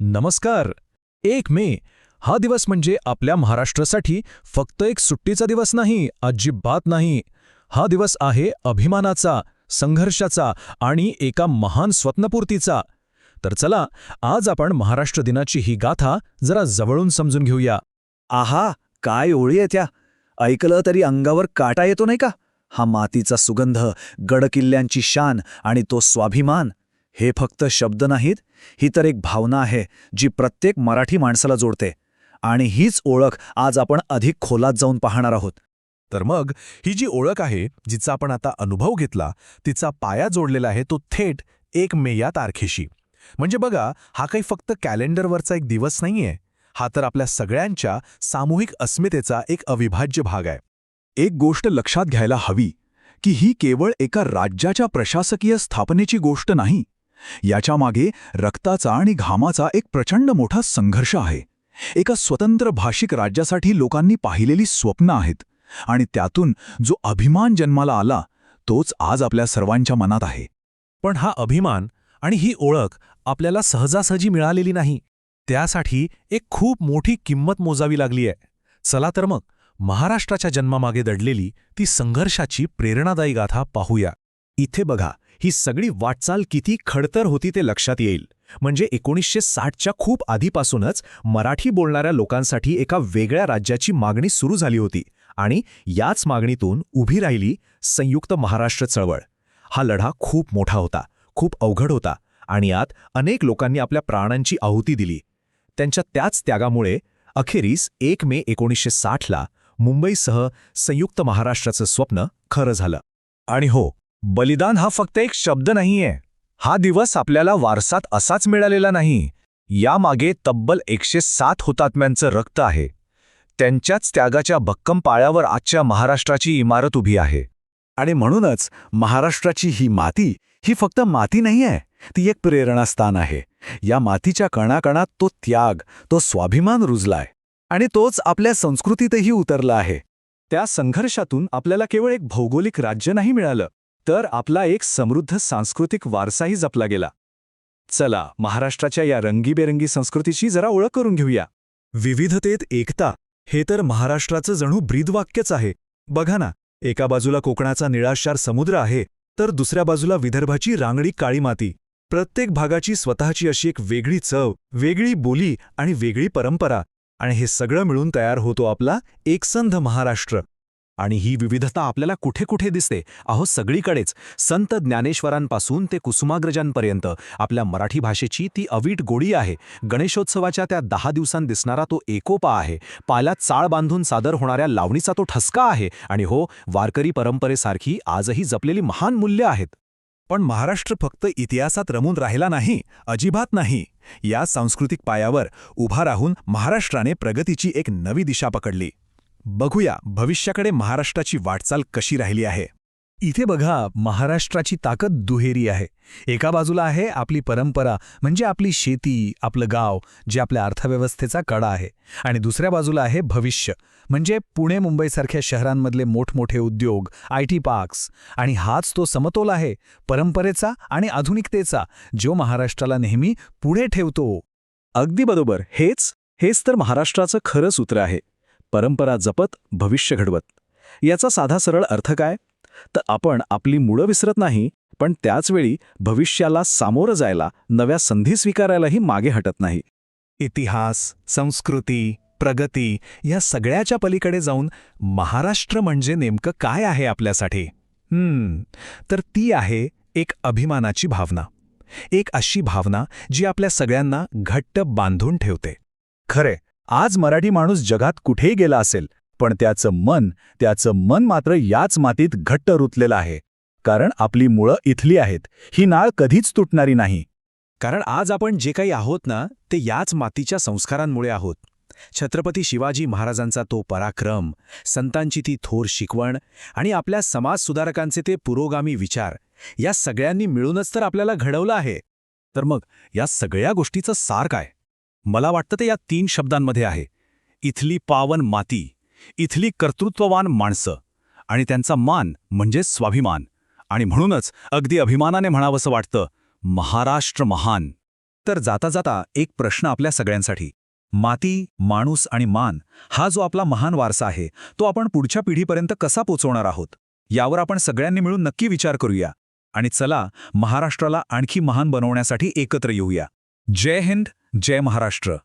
नमस्कार. 1 मे हा दिवस म्हणजे आपल्या महाराष्ट्रासाठी फक्त एक सुट्टीचा दिवस नाही, अजिबात नाही. हा दिवस आहे अभिमानाचा, संघर्षाचा आणि एका महान स्वप्नपूर्तीचा. तर चला, आज आपण महाराष्ट्र दिनाची ही गाथा जरा जवळून समजून घेऊया. आहा, काय ओळी आहे त्या. ऐकलं तरी अंगावर काटा येतो नाही का. हा मातीचा सुगंध, गडकिल्ल्यांची शान आणि तो स्वाभिमान, हे फक्त शब्द नाहीत, ही तर एक भावना आहे जी प्रत्येक मराठी माणसाला जोडते. आणि हीच ओळख आज आपण अधिक खोलात जाऊन पाहणार आहोत. तर मग ही जी ओळख आहे, जिचा आपण आता अनुभव घेतला, तिचा पाया जोडलेला आहे तो थेट 1 मे या तारखेशी. म्हणजे बघा, हा काही फक्त कॅलेंडरवरचा एक दिवस नाहीये. हा तर आपल्या सगळ्यांच्या सामूहिक अस्मितेचा एक अविभाज्य भाग आहे. एक गोष्ट लक्षात घ्यायला हवी की ही केवळ एका राज्याच्या प्रशासकीय स्थापनेची गोष्ट नाही. याच्यामागे रक्ताचा आणि घामाचा एक प्रचंड मोठा संघर्ष आहे. एका स्वतंत्र भाषिक राज्यासाठी लोकांनी पाहिलेली स्वप्न आहेत, आणि त्यातून जो अभिमान जन्माला आला तोच आज आपल्या सर्वांच्या मनात आहे. पण हा अभिमान आणि ही ओळख आपल्याला सहजासहजी मिळालेली नाही. त्यासाठी एक खूप मोठी किंमत मोजावी लागली आहे. चला तर मग महाराष्ट्राच्या जन्मामागे दडलेली ती संघर्षाची प्रेरणादायी गाथा पाहूया. इथे बघा, ही सगळी वाटचाल किती खडतर होती ते लक्षात येईल. म्हणजे 1960च्या खूप आधीपासूनच मराठी बोलणाऱ्या लोकांसाठी एका वेगळ्या राज्याची मागणी सुरू झाली होती, आणि याच मागणीतून उभी राहिली संयुक्त महाराष्ट्र चळवळ. हा लढा खूप मोठा होता, खूप अवघड होता, आणि यात अनेक लोकांनी आपल्या प्राणांची आहुती दिली. त्यांच्या त्याच त्यागामुळे अखेरीस 1 मे 1960ला मुंबईसह संयुक्त महाराष्ट्राचं स्वप्न खरं झालं. आणि हो, बलिदान हा फक्त एक शब्द नाहीये. हा दिवस आपल्याला वारसात असाच मिळालेला नाही. यामागे तब्बल 107 हुतात्म्यांचं रक्त आहे. त्यांच्याच त्यागाच्या भक्कम पायावर आजच्या महाराष्ट्राची इमारत उभी आहे. आणि म्हणूनच महाराष्ट्राची ही माती, ही फक्त माती नाहीये, ती एक प्रेरणास्थान आहे. या मातीच्या कणाकणात तो त्याग, तो स्वाभिमान रुजलाय, आणि तोच आपल्या संस्कृतीतही उतरला आहे. त्या संघर्षातून आपल्याला केवळ एक भौगोलिक राज्य नाही मिळालं, तर आपला एक समृद्ध सांस्कृतिक वारसाही जपला गेला. चला, महाराष्ट्राच्या या रंगीबेरंगी संस्कृतीची जरा ओळख करून घेऊया. विविधतेत एकता, हे तर महाराष्ट्राचं जणू ब्रीदवाक्यच आहे. बघा ना, एका बाजूला कोकणाचा निळाशार समुद्र आहे, तर दुसऱ्या बाजूला विदर्भाची रांगडी काळी माती. प्रत्येक भागाची स्वतःची अशी एक वेगळी चव, वेगळी बोली आणि वेगळी परंपरा, आणि हे सगळं मिळून तयार होतो आपला एकसंध महाराष्ट्र. आणि ही विविधता आपल्याला कुठे कुठे दिसते? अहो, सगळीकडेच. संत ज्ञानेश्वरांपासून ते कुसुमाग्रजांपर्यंत आपल्या मराठी भाषेची ती अवीट गोडी आहे. गणेशोत्सवाच्या त्या 10 दिवसांत दिसणारा तो एकोपा आहे. पाल्यात चाळ बांधून सादर होणाऱ्या लावणीचा तो ठसका आहे. आणि हो, वारकरी परंपरेसारखी आजही जपलेली महान मूल्य आहेत. पण महाराष्ट्र फक्त इतिहासात रमून राहिला नाही, अजिबात नाही. या सांस्कृतिक पायावर उभा राहून महाराष्ट्राने प्रगतीची एक नवी दिशा पकडली. बघूया भविष्याकडे महाराष्ट्राची वाटचाल कशी राहिली आहे. इथे बघा, महाराष्ट्राची ताकद दुहेरी आहे. एका बाजूला आहे आपली परंपरा, म्हणजे आपली शेती, आपलं गाव, जे आपल्या अर्थव्यवस्थेचा कडा आहे. आणि दुसऱ्या बाजूला आहे भविष्य, म्हणजे पुणे मुंबईसारख्या शहरांमधले मोठमोठे उद्योग, IT पार्क्स. आणि हाच तो समतोल आहे, परंपरेचा आणि आधुनिकतेचा, जो महाराष्ट्राला नेहमी पुढे ठेवतो. अगदी बरोबर. हेच तर महाराष्ट्राचं खरं सूत्र आहे. परंपरा जपत, भविष्य घडवत. याचा साधा सरळ अर्थ काय? तर आपण आपली मुळं विसरत नाही, पण त्याचवेळी भविष्याला सामोरं जायला, नव्या संधी स्वीकारायलाही मागे हटत नाही. इतिहास, संस्कृती, प्रगती या सगळ्याच्या पलीकडे जाऊन महाराष्ट्र म्हणजे नेमकं काय आहे आपल्यासाठी? तर ती आहे एक अभिमानाची भावना. एक अशी भावना जी आपल्या सगळ्यांना घट्ट बांधून ठेवते. खरे, आज मराठी माणूस जगात कुठेही गेला असेल, पण त्याचं मन मात्र याच मातीत घट्ट रुतलेलं आहे. कारण आपली मुळं इथली आहेत. ही नाळ कधीच तुटणारी नाही. कारण आज आपण जे काही आहोत ना, ते याच मातीच्या संस्कारांमुळे आहोत. छत्रपती शिवाजी महाराजांचा तो पराक्रम, संतांची ती थोर शिकवण, आणि आपल्या समाजसुधारकांचे ते पुरोगामी विचार, या सगळ्यांनी मिळूनच तर आपल्याला घडवलं आहे. तर मग या सगळ्या गोष्टीचं सार काय? मला वाटतं ते या 3 शब्दांमध्ये आहे. इथली पावन माती, इथली कर्तृत्ववान माणसं, आणि त्यांचा मान म्हणजे स्वाभिमान. आणि म्हणूनच अगदी अभिमानाने म्हणावंसं वाटतं, महाराष्ट्र महान. तर जाता जाता एक प्रश्न आपल्या सगळ्यांसाठी. माती, माणूस आणि मान हा जो आपला महान वारसा आहे तो आपण पुढच्या पिढीपर्यंत कसा पोचवणार आहोत यावर आपण सगळ्यांनी मिळून नक्की विचार करूया. आणि चला महाराष्ट्राला आणखी महान बनवण्यासाठी एकत्र येऊया. जय हिंद, जय महाराष्ट्र.